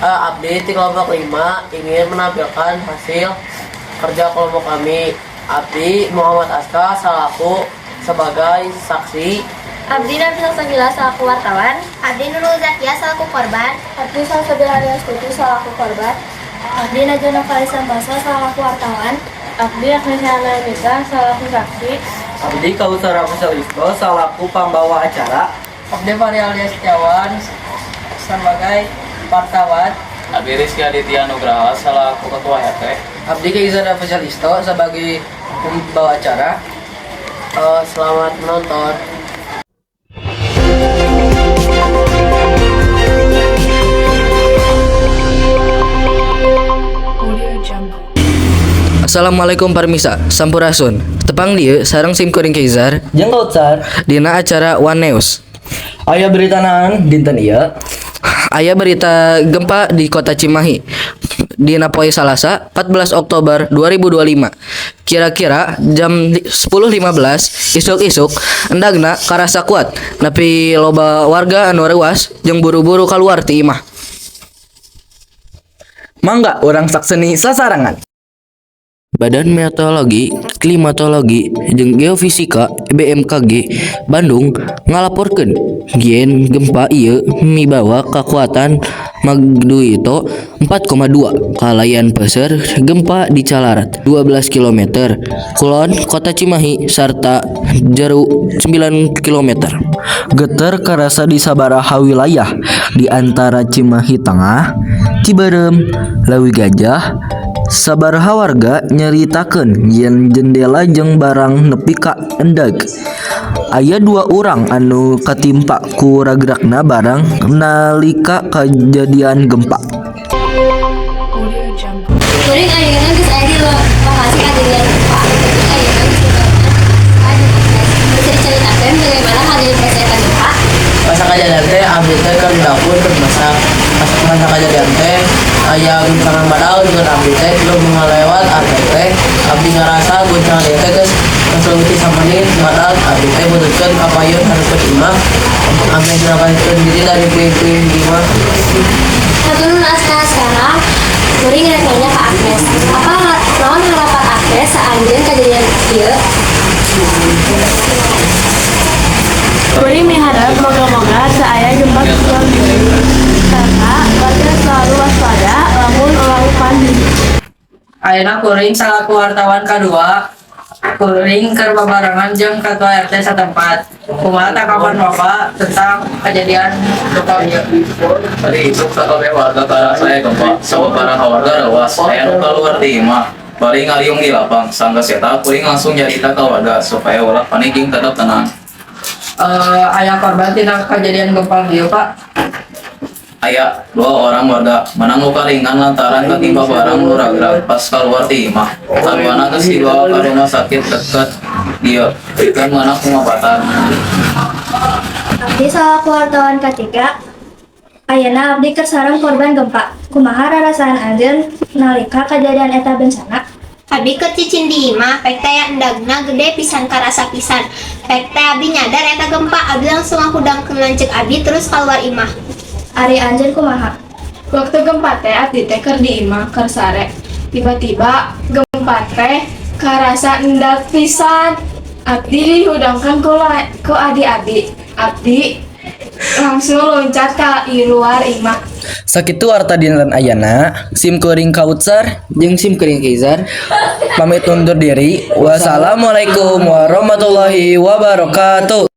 Abdi di kelompok 5 ingin menampilkan hasil kerja kelompok kami. Abdi Muhammad Aska selaku sebagai saksi. Abdi Nabila Sabila selaku wartawan. Abdi Nurul Zakia selaku korban. Abdi Salsabila Aliastuti selaku korban. Abdi Najwa Kalisa Basa selaku wartawan. Abdi Agnesia Mita selaku saksi. Abdi Kausara Musalisko selaku pembawa acara. Abdi Varialia Setiawan sebagai wartawan. Abdi Rizky Aditya Nugraha selaku ketua RT. Abdi Kaizara Fasalisto sebagai pembawa acara. Selamat menonton. Assalamualaikum parmisa, sampurasun. Tepang dieu sareng sim kuring Kaizar Jeung Kautsar, dina acara One News. aya berita naon dinten ieu? Aya berita gempa di kota Cimahi dina poe Salasa 14 Oktober 2025. Kira-kira jam 10.15 isuk-isuk endagna karasa kuat. Nepi loba warga anu reuas jeung buru-buru kaluar ti imah. Mangga urang sakseni sasarangan. Badan Meteorologi, Klimatologi, jeung Geofisika BMKG Bandung ngalaporkeun yen gempa ieu mibawa kakuatan magnitudo 4,2 kalayan peser gempa di Calarat 12 km kulon kota Cimahi sarta jero 9 km. Geter karasa di sabaraha wilayah di antara Cimahi Tengah, Ciberem, Leuwi Gajah. Sabaraha warga nyaritakeun yen jendela jeung barang nepi ka endag. Aya 2 urang anu katimpa ku ragrakna barang nalika kajadian gempa. Kuring ayeuna geus aya di lokasi kejadian gempa. Ayeuna geus bisa diceritakeun bagaimana kejadian persiapan gempa? Masa kejadian teh abdi teh keur di dapur keur masak. Masa kejadian teh aya guncangan badal dengan abdi teh belum mengalewat abdi teh abdi ngarasa guncangan teh geus ngesuleuti samanit badal abdi teh butuhkeun kapayun hareupeun imah. Abdi nyerahkeun diri dari puing-puing imah. Haturun aska sekarang, kuring rek nanya ke Agnes. Apa naon harapan Agnes saanjeun kejadian ieu? Kuring miharap moga-moga saaya gempa susulan karena warga selalu waspada lamun ulah pandi. Ayeuna kuring salaku wartawan kadua. Kuring keur babarengan jeung ketua RT satempat. Kumaha tanggapan Bapak tentang kejadian gempa ieu? Tadi itu kakak warga karena saya gempa. Sababaraha warga reuas. Aya nu kaluar di imah. Bari ngaliung di lapang. Sanggeus eta kuring langsung nyarita ka warga supaya ulah panik jeung tetep tenang. Aya korban tina kejadian gempa ieu, Pak? Aya 2 orang warga menang luka ringan lantaran ketimpa barang nu ragrag pas kaluar ti imah. Saluana geus dibawa ka rumah sakit deket dieu. Pikeun meunang pengobatan. Abdi salaku wartawan ketiga. Ayeuna abdi keur sareng korban gempa. Kumaha rarasaan anjeun nalika kejadian eta bencana? Abdi keur cicing di imah, pek teh endagna gede pisan karasa pisan. Pek teh abdi nyadar eta gempa, abdi langsung ngahudangkeun lanceuk abdi terus keluar imah. Ari anjeun kumaha? Waktu gempa teh abdi teh keur di imah keur sare. Tiba-tiba gempa teh karasa endag pisan. Abdi dihudangkan ku adik-adik. Abdi langsung loncat ka luar imah. Sakitu warta dinten ayana, sim kuring Kautsar Jeung sim kuring Kaizar pamit undur diri. Wassalamualaikum warahmatullahi wabarakatuh.